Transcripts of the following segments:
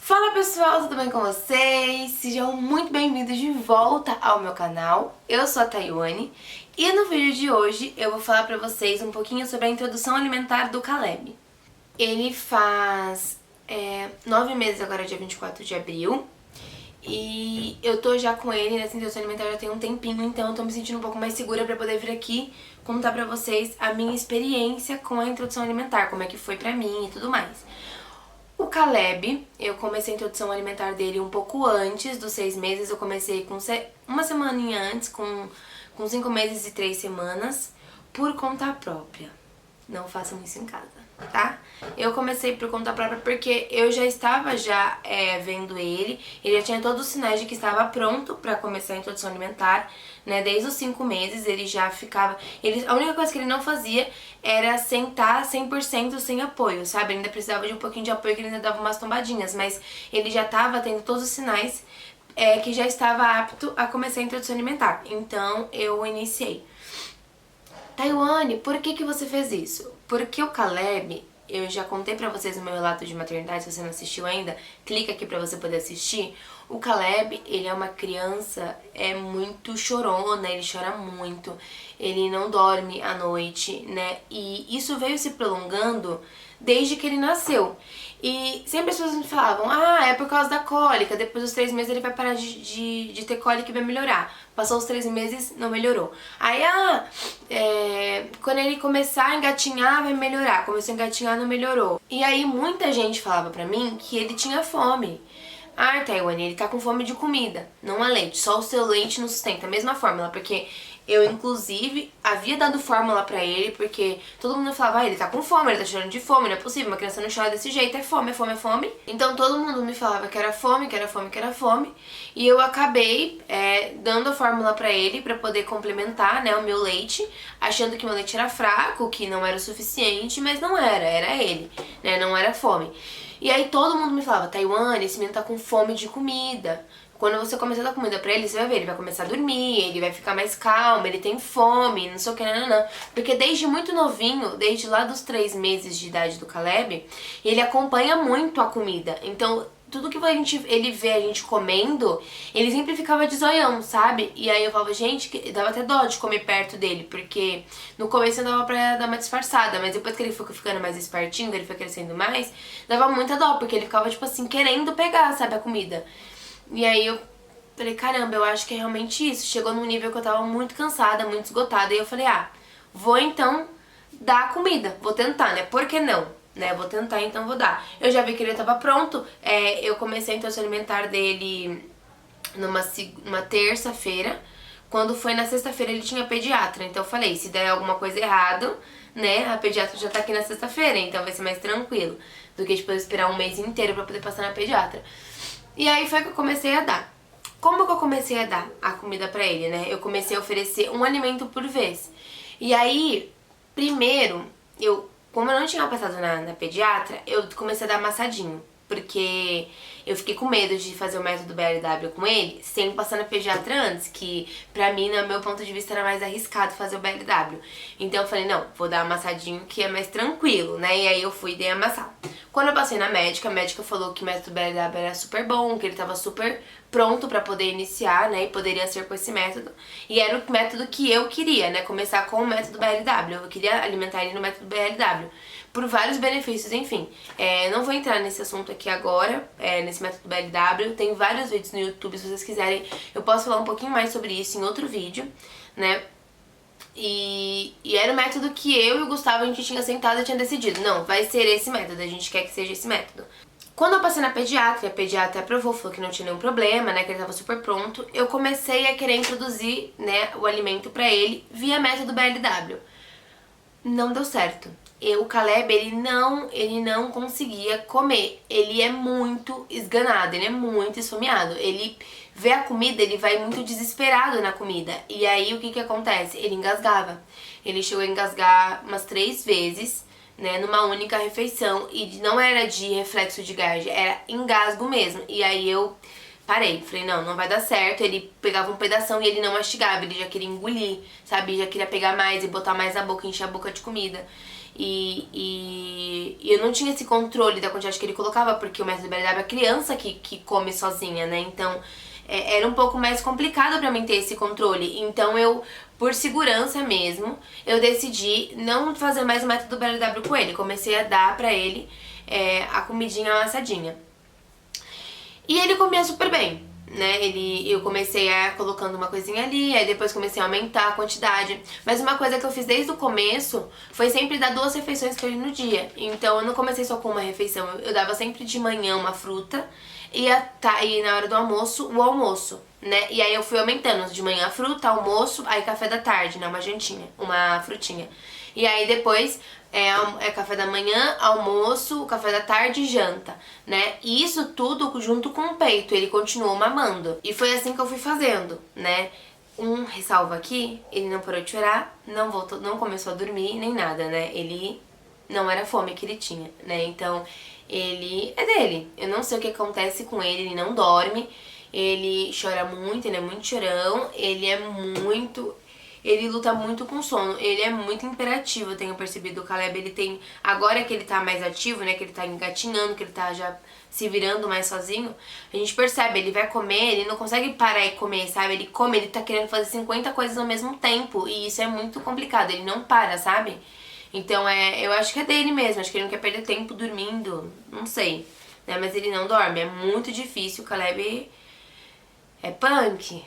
Fala pessoal, tudo bem com vocês? Sejam muito bem-vindos de volta ao meu canal. Eu sou a Taywane e no vídeo de hoje eu vou falar pra vocês um pouquinho sobre a introdução alimentar do Caleb. Ele faz 9 meses agora, dia 24 de abril. E eu tô já com ele nessa introdução alimentar já tem um tempinho, então eu tô me sentindo um pouco mais segura pra poder vir aqui contar pra vocês a minha experiência com a introdução alimentar, como é que foi pra mim e tudo mais. O Caleb, eu comecei a introdução alimentar dele um pouco antes dos 6 meses, eu comecei com uma semaninha antes, com 5 meses e 3 semanas, por conta própria. Não façam isso em casa, tá? Eu comecei por conta própria porque eu já estava vendo ele já tinha todos os sinais de que estava pronto pra começar a introdução alimentar, né? Desde os 5 meses ele já ficava... a única coisa que ele não fazia era sentar 100% sem apoio, sabe? Ele ainda precisava de um pouquinho de apoio, que ele ainda dava umas tombadinhas, mas ele já estava tendo todos os sinais que já estava apto a começar a introdução alimentar. Então eu iniciei. Taywane, por que você fez isso? Porque o Caleb, eu já contei pra vocês no meu relato de maternidade, se você não assistiu ainda, clica aqui pra você poder assistir. O Caleb, ele é uma criança muito chorona, ele chora muito, ele não dorme à noite, né? E isso veio se prolongando desde que ele nasceu. E sempre as pessoas me falavam, é por causa da cólica, depois dos 3 meses ele vai parar de ter cólica e vai melhorar. Passou os 3 meses, não melhorou. Aí, quando ele começar a engatinhar, vai melhorar. Começou a engatinhar, não melhorou. E aí muita gente falava pra mim que ele tinha fome. Taywane, ele tá com fome de comida, não é leite. Só o seu leite não sustenta, a mesma fórmula, porque eu, inclusive, havia dado fórmula pra ele, porque todo mundo falava, ele tá com fome, ele tá chorando de fome, não é possível, uma criança não chora desse jeito, é fome, é fome, é fome. Então todo mundo me falava que era fome, que era fome, que era fome, e eu acabei dando a fórmula pra ele, pra poder complementar, né, o meu leite, achando que meu leite era fraco, que não era o suficiente, mas não era ele, né, não era fome. E aí todo mundo me falava, Taywane, esse menino tá com fome de comida. Quando você começar a dar comida pra ele, você vai ver, ele vai começar a dormir, ele vai ficar mais calmo, ele tem fome, não sei o que, não. Porque desde muito novinho, desde lá dos 3 meses de idade do Caleb, ele acompanha muito a comida. Então, tudo que ele vê a gente comendo, ele sempre ficava de zoião, sabe? E aí eu falava, gente, dava até dó de comer perto dele, porque no começo eu dava pra dar uma disfarçada, mas depois que ele foi ficando mais espertinho, que ele foi crescendo mais, dava muita dó, porque ele ficava, tipo assim, querendo pegar, sabe, a comida. E aí eu falei, caramba, eu acho que é realmente isso. Chegou num nível que eu tava muito cansada, muito esgotada, e eu falei, vou então dar comida, vou tentar, né? Por que não? Né, vou tentar, então vou dar. Eu já vi que ele tava pronto, eu comecei a introdução alimentar dele numa terça-feira. Quando foi na sexta-feira ele tinha pediatra, então eu falei, se der alguma coisa errado, né, a pediatra já tá aqui na sexta-feira, então vai ser mais tranquilo do que tipo, eu esperar um mês inteiro pra poder passar na pediatra. E aí foi que eu comecei a dar. Como que eu comecei a dar a comida pra ele, né? Eu comecei a oferecer um alimento por vez. E aí, primeiro, como eu não tinha passado na pediatra, eu comecei a dar amassadinho. Porque eu fiquei com medo de fazer o método BLW com ele sem passar na pediatra antes, que pra mim, no meu ponto de vista, era mais arriscado fazer o BLW. Então eu falei, não, vou dar amassadinho que é mais tranquilo, né? E aí eu fui e dei amassar. Quando eu passei na médica, a médica falou que o método BLW era super bom, que ele tava super pronto pra poder iniciar, né? E poderia ser com esse método. E era o método que eu queria, né? Começar com o método BLW. Eu queria alimentar ele no método BLW. Por vários benefícios, enfim. Não vou entrar nesse assunto aqui agora, nesse método BLW. Tem vários vídeos no YouTube, se vocês quiserem. Eu posso falar um pouquinho mais sobre isso em outro vídeo, né? E era o método que eu e o Gustavo, a gente tinha sentado e tinha decidido. Não, vai ser esse método, a gente quer que seja esse método. Quando eu passei na pediatra, a pediatra aprovou, falou que não tinha nenhum problema, né, que ele tava super pronto, eu comecei a querer introduzir, né, o alimento pra ele via método BLW. Não deu certo. O Caleb, ele não conseguia comer. Ele é muito esganado, ele é muito esfomeado. Ele vê a comida, ele vai muito desesperado na comida. E aí, o que acontece? Ele engasgava. Ele chegou a engasgar umas 3 vezes, né, numa única refeição. E não era de reflexo de gaze, era engasgo mesmo. E aí eu parei, falei, não vai dar certo. Ele pegava um pedação e ele não mastigava, ele já queria engolir, sabe? Já queria pegar mais e botar mais na boca, encher a boca de comida. E eu não tinha esse controle da quantidade que ele colocava, porque o método BLW é criança que come sozinha, né? Então era um pouco mais complicado pra mim ter esse controle. Então eu, por segurança mesmo, eu decidi não fazer mais o método BLW com ele. Comecei a dar pra ele a comidinha amassadinha. E ele comia super bem, né? Eu comecei colocando uma coisinha ali, aí depois comecei a aumentar a quantidade. Mas uma coisa que eu fiz desde o começo foi sempre dar 2 refeições pra ele no dia. Então eu não comecei só com uma refeição, eu dava sempre de manhã uma fruta e na hora do almoço, o almoço, né? E aí eu fui aumentando de manhã a fruta, almoço, aí café da tarde, né? Uma jantinha, uma frutinha. E aí depois café da manhã, almoço, café da tarde e janta, né? E isso tudo junto com o peito, ele continuou mamando. E foi assim que eu fui fazendo, né? Um ressalvo aqui, ele não parou de chorar, não voltou, não começou a dormir, nem nada, né? Ele não era fome que ele tinha, né? Então, ele é dele. Eu não sei o que acontece com ele não dorme, ele chora muito, ele é muito chorão, ele luta muito com sono, ele é muito imperativo, eu tenho percebido. O Caleb, ele tem, agora que ele tá mais ativo, né, que ele tá engatinhando, que ele tá já se virando mais sozinho, a gente percebe, ele vai comer, ele não consegue parar e comer, sabe? Ele come, ele tá querendo fazer 50 coisas ao mesmo tempo, e isso é muito complicado, ele não para, sabe? Então eu acho que é dele mesmo, acho que ele não quer perder tempo dormindo, não sei, né, mas ele não dorme, é muito difícil. O Caleb é punk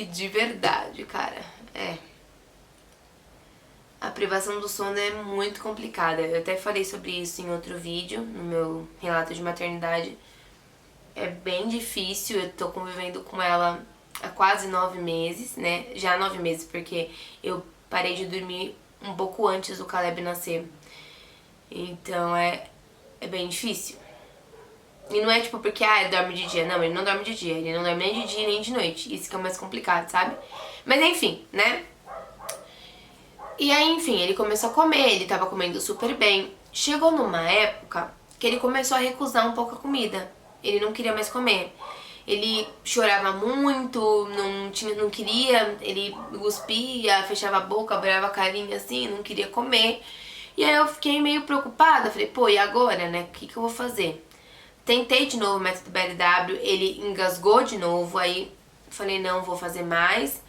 de verdade, cara. A privação do sono é muito complicada. Eu até falei sobre isso em outro vídeo, no meu relato de maternidade. É bem difícil, eu tô convivendo com ela há quase 9 meses, né? Já 9 meses, porque eu parei de dormir um pouco antes do Caleb nascer. Então é bem difícil. E não é tipo porque, ele dorme de dia. Não, ele não dorme de dia. Ele não dorme nem de dia nem de noite. Isso que é o mais complicado, sabe? Mas enfim, né? E aí, enfim, ele começou a comer. Ele tava comendo super bem. Chegou numa época que ele começou a recusar um pouco a comida. Ele não queria mais comer. Ele chorava muito, não queria. Ele cuspia, fechava a boca, abriava a carinha assim, não queria comer. E aí eu fiquei meio preocupada. Falei, pô, e agora, né? O que eu vou fazer? Tentei de novo o método BLW, ele engasgou de novo, aí falei, não, vou fazer mais.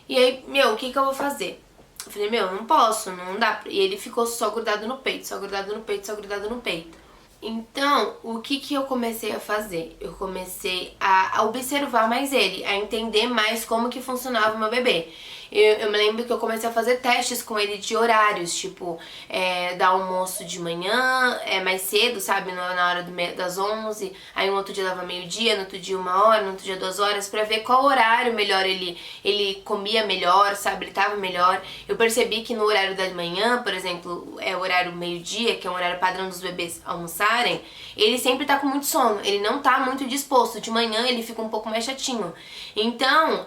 E aí, o que eu vou fazer? Eu falei, não posso, não dá. E ele ficou só grudado no peito, só grudado no peito, só grudado no peito. Então, o que eu comecei a fazer? Eu comecei a observar mais ele, a entender mais como que funcionava o meu bebê. Eu me lembro que eu comecei a fazer testes com ele de horários, tipo, dar almoço de manhã, mais cedo, sabe, na hora das 11, aí um outro dia dava meio-dia, no outro dia 1 hora, no outro dia 2 horas, pra ver qual horário melhor ele comia melhor, sabe, ele tava melhor. Eu percebi que no horário da manhã, por exemplo, o horário meio-dia, que é um horário padrão dos bebês almoçarem, ele sempre tá com muito sono, ele não tá muito disposto. De manhã ele fica um pouco mais chatinho. Então,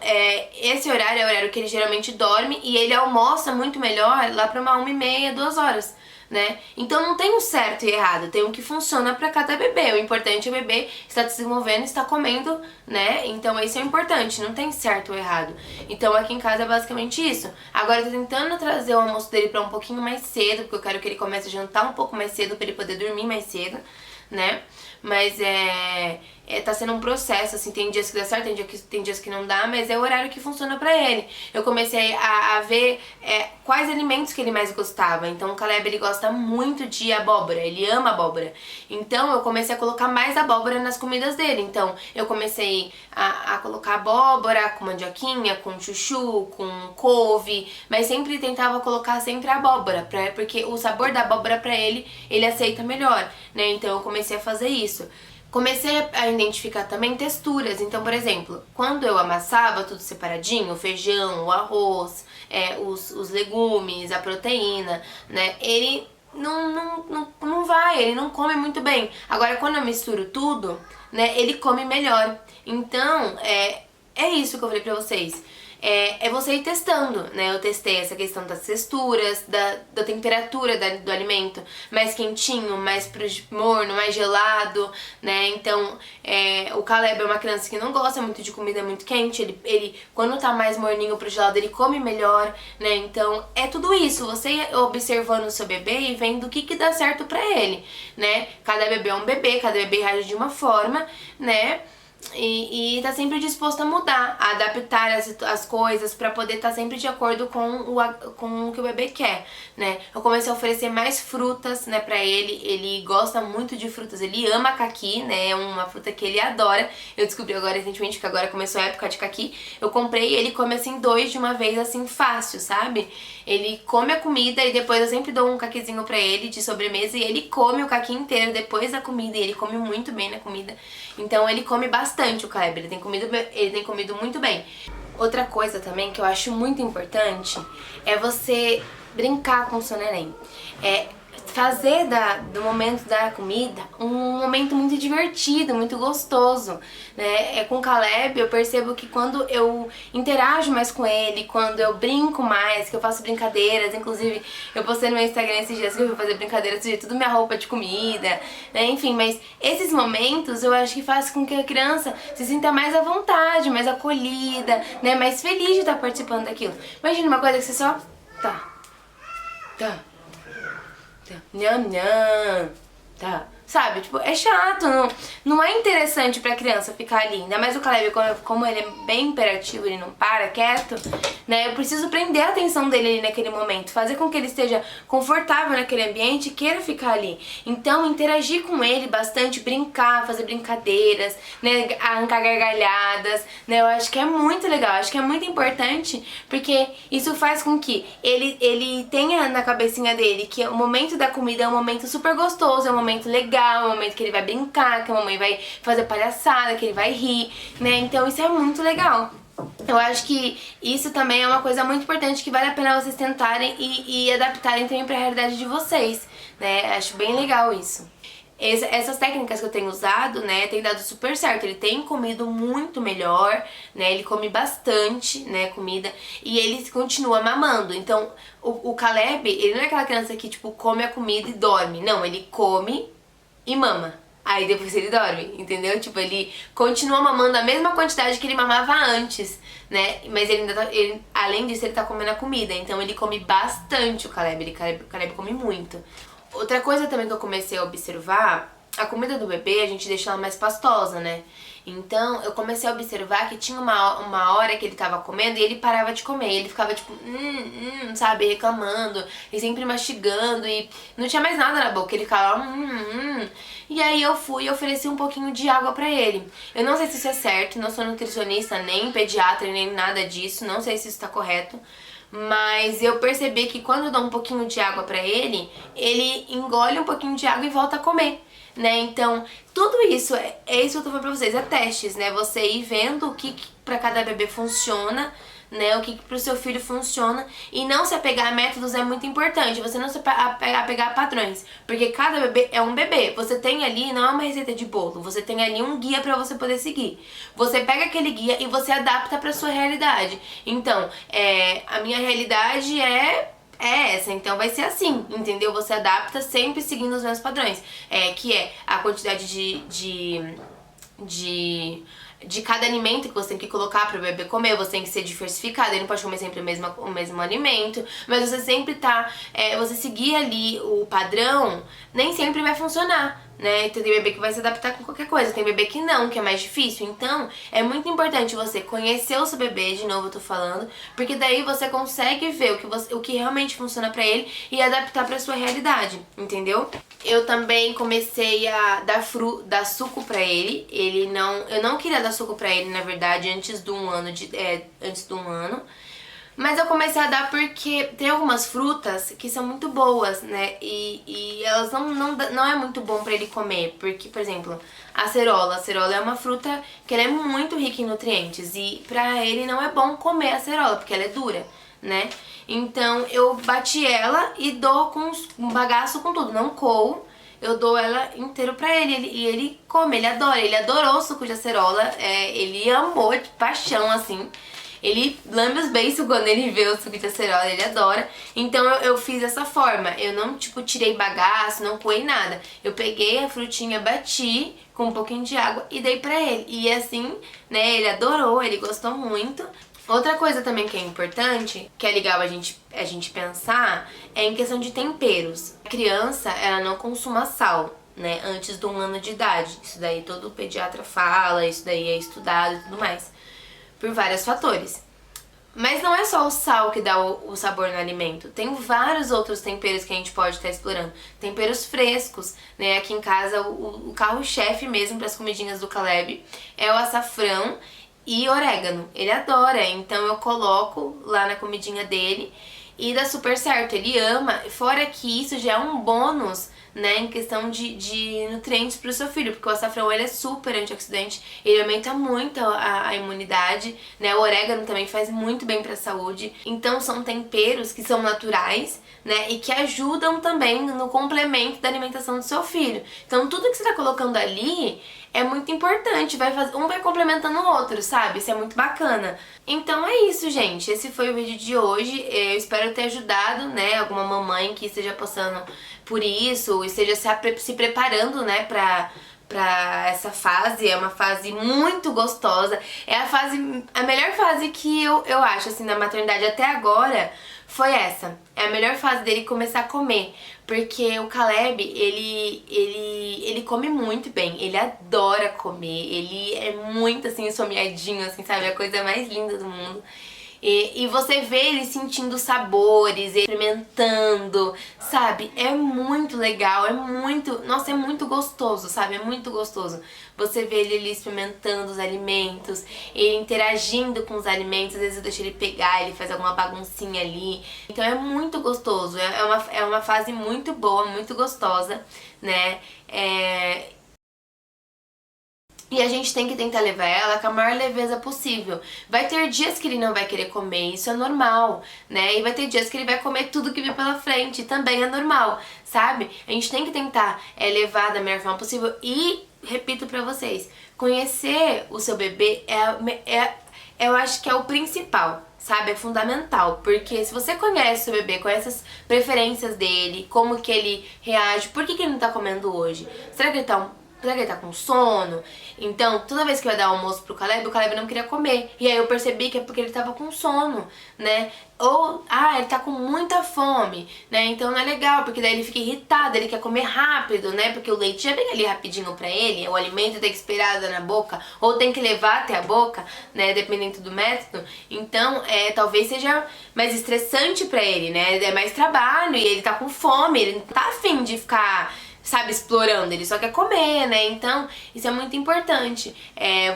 esse horário é o horário que ele geralmente dorme e ele almoça muito melhor lá pra uma 1h30, 2 horas, né? Então não tem um certo e errado, tem um que funciona pra cada bebê. O importante é o bebê estar se desenvolvendo, estar comendo, né? Então isso é importante, não tem certo ou errado. Então aqui em casa é basicamente isso. Agora eu tô tentando trazer o almoço dele pra um pouquinho mais cedo, porque eu quero que ele comece a jantar um pouco mais cedo pra ele poder dormir mais cedo, né? Mas tá sendo um processo, assim, tem dias que dá certo, tem dias que não dá, mas é o horário que funciona pra ele. Eu comecei a ver quais alimentos que ele mais gostava. Então o Caleb, ele gosta muito de abóbora, ele ama abóbora. Então eu comecei a colocar mais abóbora nas comidas dele. Então eu comecei a colocar abóbora com mandioquinha, com chuchu, com couve, mas sempre tentava colocar sempre abóbora, porque o sabor da abóbora pra ele aceita melhor, né? Então eu comecei a fazer isso. Comecei a identificar também texturas. Então, por exemplo, quando eu amassava tudo separadinho, o feijão, o arroz, os legumes, a proteína, né? Ele não vai, ele não come muito bem. Agora, quando eu misturo tudo, né? Ele come melhor. Então, é isso que eu falei pra vocês. é você ir testando, né? Eu testei essa questão das texturas, da temperatura do alimento, mais quentinho, mais pro morno, mais gelado, né? Então, o Caleb é uma criança que não gosta muito de comida muito quente, ele quando tá mais morninho pro gelado, ele come melhor, né? Então, é tudo isso, você observando o seu bebê e vendo o que dá certo pra ele, né? Cada bebê é um bebê, cada bebê reage de uma forma, né? E tá sempre disposto a mudar, a adaptar as coisas pra poder estar sempre de acordo com o que o bebê quer, né? Eu comecei a oferecer mais frutas, né, pra ele gosta muito de frutas, ele ama caqui, né, é uma fruta que ele adora. Eu descobri agora recentemente que agora começou a época de caqui, eu comprei e ele come assim 2 de uma vez, assim, fácil, sabe? Ele come a comida e depois eu sempre dou um caquizinho pra ele de sobremesa e ele come o caqui inteiro depois da comida e ele come muito bem na comida. Então ele come bastante o Caleb, ele tem comido muito bem. Outra coisa também que eu acho muito importante é você brincar com o seu neném. Fazer do momento da comida um momento muito divertido, muito gostoso, né? Com o Caleb eu percebo que quando eu interajo mais com ele, quando eu brinco mais, que eu faço brincadeiras, inclusive eu postei no meu Instagram esses dias que eu fui fazer brincadeiras, sujei tudo minha roupa de comida, né? Enfim, mas esses momentos eu acho que faz com que a criança se sinta mais à vontade, mais acolhida, né? Mais feliz de estar participando daquilo. Imagina uma coisa que você só... Tá. Nham, nham, tá. Sabe, tipo, é chato, não é interessante pra criança ficar ali. Ainda mais o Caleb, como ele é bem imperativo, ele não para quieto, né? Eu preciso prender a atenção dele ali naquele momento, fazer com que ele esteja confortável naquele ambiente e queira ficar ali. Então, interagir com ele bastante, brincar, fazer brincadeiras, né? Arrancar gargalhadas, né? Eu acho que é muito legal, acho que é muito importante, porque isso faz com que ele tenha na cabecinha dele que o momento da comida é um momento super gostoso, é um momento legal, é um momento que ele vai brincar, que a mamãe vai fazer palhaçada, que ele vai rir, né? Então isso é muito legal. Eu acho que isso também é uma coisa muito importante que vale a pena vocês tentarem e adaptarem também pra realidade de vocês, né? Acho bem legal isso. Essas técnicas que eu tenho usado, né, tem dado super certo. Ele tem comido muito melhor, né, ele come bastante, né, comida, e ele continua mamando. Então, o Caleb, ele não é aquela criança que, tipo, come a comida e dorme. Não, ele come e mama. Aí depois ele dorme, entendeu? Tipo, ele continua mamando a mesma quantidade que ele mamava antes, né? Mas ele ainda além disso, ele tá comendo a comida. Então ele come bastante o Caleb. O Caleb come muito. Outra coisa também que eu comecei a observar, a comida do bebê a gente deixa ela mais pastosa, né? Então eu comecei a observar que tinha uma hora que ele tava comendo e ele parava de comer. Ele ficava tipo, sabe, reclamando e sempre mastigando e não tinha mais nada na boca. Ele ficava, E aí eu fui e ofereci um pouquinho de água pra ele. Eu não sei se isso é certo, não sou nutricionista, nem pediatra, nem nada disso, não sei se isso tá correto. Mas eu percebi que quando eu dou um pouquinho de água pra ele engole um pouquinho de água e volta a comer, né? Então, tudo isso, é isso que eu tô falando pra vocês, é testes, né? Você ir vendo o que pra cada bebê funciona, né? O que pro seu filho funciona. E não se apegar a métodos é muito importante. Você não se apegar a padrões. Porque cada bebê é um bebê. Você tem ali, não é uma receita de bolo. Você tem ali um guia pra você poder seguir. Você pega aquele guia e você adapta pra sua realidade. Então, a minha realidade é essa, então vai ser assim, entendeu? Você adapta sempre seguindo os mesmos padrões. Que é a quantidade de cada alimento que você tem que colocar para o bebê comer, você tem que ser diversificado, ele não pode comer sempre o mesmo alimento, mas você sempre você seguir ali o padrão, nem sempre vai funcionar, né? Então tem bebê que vai se adaptar com qualquer coisa, tem bebê que não, que é mais difícil, então é muito importante você conhecer o seu bebê, de novo eu tô falando, porque daí você consegue ver o que realmente funciona pra ele e adaptar pra sua realidade, entendeu? Eu também comecei a dar suco pra ele. Eu não queria dar suco pra ele, na verdade, antes de um ano. Mas eu comecei a dar porque tem algumas frutas que são muito boas, né? E elas não é muito bom pra ele comer. Porque, por exemplo, a acerola. A acerola é uma fruta que ela é muito rica em nutrientes. E pra ele não é bom comer a acerola, porque ela é dura, né? Então eu bati ela e dou com um bagaço com tudo, não coo. Eu dou ela inteiro pra ele e ele come, ele adora. Ele adorou o suco de acerola, ele amou de paixão, assim. Ele lambe os beiços quando ele vê o suco de acerola, ele adora. Então eu fiz dessa forma, eu não, tipo, tirei bagaço, não coei nada. Eu peguei a frutinha, bati com um pouquinho de água e dei pra ele. E assim, né, ele adorou, ele gostou muito. Outra coisa também que é importante, que é legal a gente pensar, é em questão de temperos. A criança, ela não consuma sal, né, antes de 1 ano de idade. Isso daí todo pediatra fala, isso daí é estudado e tudo mais, por vários fatores. Mas não é só o sal que dá o sabor no alimento. Tem vários outros temperos que a gente pode estar explorando. Temperos frescos, né? Aqui em casa o carro-chefe mesmo para as comidinhas do Caleb é o açafrão e orégano. Ele adora, então eu coloco lá na comidinha dele e dá super certo. Ele ama, fora que isso já é um bônus, né, em questão de nutrientes para o seu filho, porque o açafrão ele é super antioxidante, ele aumenta muito a imunidade, né, o orégano também faz muito bem para a saúde, então são temperos que são naturais, né, e que ajudam também no complemento da alimentação do seu filho. Então tudo que você está colocando ali é muito importante, um vai complementando o outro, sabe? Isso é muito bacana. Então é isso, gente. Esse foi o vídeo de hoje. Eu espero ter ajudado, né, alguma mamãe que esteja passando por isso, esteja se preparando, né, pra essa fase. É uma fase muito gostosa. É a melhor fase que eu acho, assim, na maternidade até agora. Foi essa. É a melhor fase dele começar a comer. Porque o Caleb, ele come muito bem. Ele adora comer. Ele é muito, assim, esfomeadinho, assim, sabe? A coisa mais linda do mundo. E você vê ele sentindo sabores, experimentando, sabe? É muito legal, é muito... Nossa, é muito gostoso, sabe? É muito gostoso. Você vê ele ali experimentando os alimentos, ele interagindo com os alimentos, às vezes eu deixo ele pegar, ele faz alguma baguncinha ali. Então é muito gostoso, é uma fase muito boa, muito gostosa, né? E a gente tem que tentar levar ela com a maior leveza possível. Vai ter dias que ele não vai querer comer, isso é normal, né? E vai ter dias que ele vai comer tudo que vir pela frente, também é normal, sabe? A gente tem que tentar levar da melhor forma possível. E, repito pra vocês, conhecer o seu bebê eu acho que é o principal, sabe? É fundamental, porque se você conhece o seu bebê, conhece as preferências dele, como que ele reage, por que ele não tá comendo hoje? Será que ele tá com sono? Então, toda vez que eu ia dar almoço pro Caleb, o Caleb não queria comer. E aí eu percebi que é porque ele tava com sono, né? Ou, ele tá com muita fome, né? Então não é legal, porque daí ele fica irritado, ele quer comer rápido, né? Porque o leite já vem ali rapidinho pra ele, o alimento tem que esperar na boca, ou tem que levar até a boca, né? Dependendo do método. Então, talvez seja mais estressante pra ele, né? É mais trabalho e ele tá com fome, ele não tá afim de ficar, sabe, explorando, ele só quer comer, né? Então, isso é muito importante,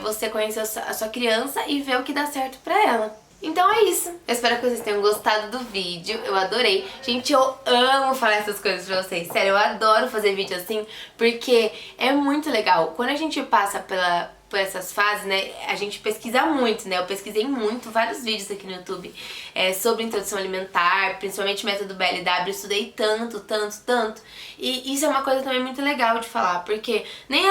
você conhecer a sua criança e ver o que dá certo pra ela. Então é isso, eu espero que vocês tenham gostado do vídeo, eu adorei. Gente, eu amo falar essas coisas pra vocês, sério, eu adoro fazer vídeo assim, porque é muito legal. Quando a gente passa por essas fases, né, a gente pesquisa muito, né, eu pesquisei muito, vários vídeos aqui no YouTube sobre introdução alimentar, principalmente método BLW, estudei tanto, e isso é uma coisa também muito legal de falar, porque nem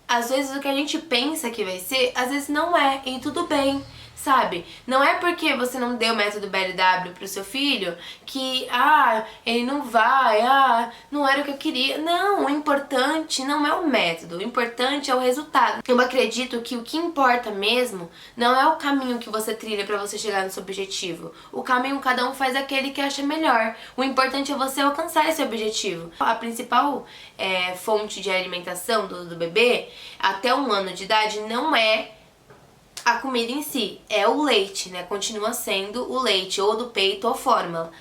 às vezes o que a gente pensa que vai ser, às vezes não é, e tudo bem. Sabe? Não é porque você não deu o método BLW pro seu filho que, ele não vai, não era o que eu queria. Não, o importante não é o método, o importante é o resultado. Eu acredito que o que importa mesmo não é o caminho que você trilha pra você chegar no seu objetivo. O caminho cada um faz aquele que acha melhor. O importante é você alcançar esse objetivo. A principal fonte de alimentação do bebê até 1 ano de idade não é a comida em si, é o leite, né? Continua sendo o leite, ou do peito ou fórmula.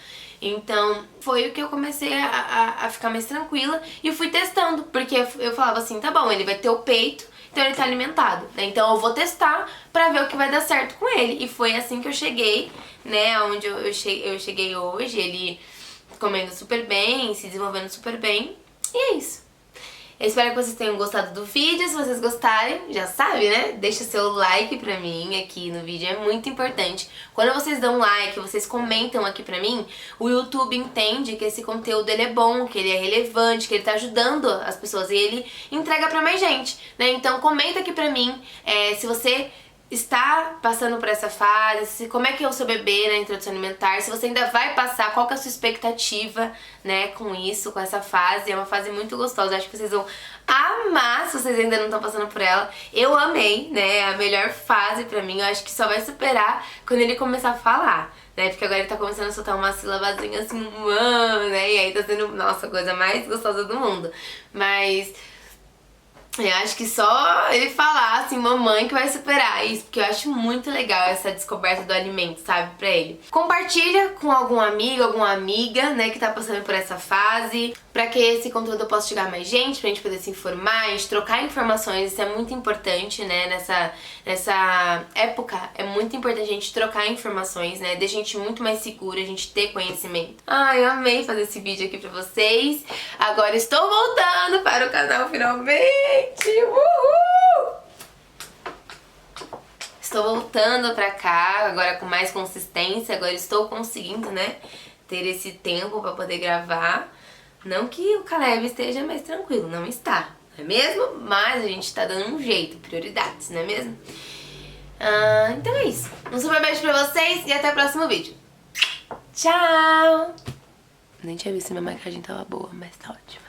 Então, foi o que eu comecei a ficar mais tranquila e fui testando, porque eu falava assim, tá bom, ele vai ter o peito, então ele tá alimentado, né? Então eu vou testar pra ver o que vai dar certo com ele. E foi assim que eu cheguei, né, onde eu cheguei hoje, ele comendo super bem, se desenvolvendo super bem, e é isso. Eu espero que vocês tenham gostado do vídeo. Se vocês gostarem, já sabe, né? Deixa seu like pra mim aqui no vídeo, é muito importante. Quando vocês dão like, vocês comentam aqui pra mim, o YouTube entende que esse conteúdo ele é bom, que ele é relevante, que ele tá ajudando as pessoas e ele entrega pra mais gente, né? Então comenta aqui pra mim se você está passando por essa fase, como é que é o seu bebê na introdução alimentar, se você ainda vai passar, qual que é a sua expectativa, né, com isso, com essa fase. É uma fase muito gostosa, acho que vocês vão amar se vocês ainda não estão passando por ela. Eu amei, né, é a melhor fase pra mim, eu acho que só vai superar quando ele começar a falar, né, porque agora ele tá começando a soltar uma sílabazinha assim, né, e aí tá sendo, nossa, a coisa mais gostosa do mundo. Mas eu acho que só ele falar assim, mamãe, que vai superar isso, porque eu acho muito legal essa descoberta do alimento, sabe, pra ele. Compartilha com algum amigo, alguma amiga, né, que tá passando por essa fase, pra que esse conteúdo possa chegar a mais gente, pra gente poder se informar, a gente trocar informações. Isso é muito importante, né, nessa época é muito importante a gente trocar informações, né, deixa a gente muito mais segura, a gente ter conhecimento. Ai, eu amei fazer esse vídeo aqui pra vocês. Agora estou voltando para o canal finalmente. Uhul! Estou voltando pra cá, agora com mais consistência. Agora estou conseguindo, né, ter esse tempo pra poder gravar. Não que o Caleb esteja mais tranquilo, não está, não é mesmo? Mas a gente tá dando um jeito, prioridades, não é mesmo? Então é isso. Um super beijo pra vocês e até o próximo vídeo. Tchau! Nem tinha visto se minha maquiagem tava boa, mas tá ótimo.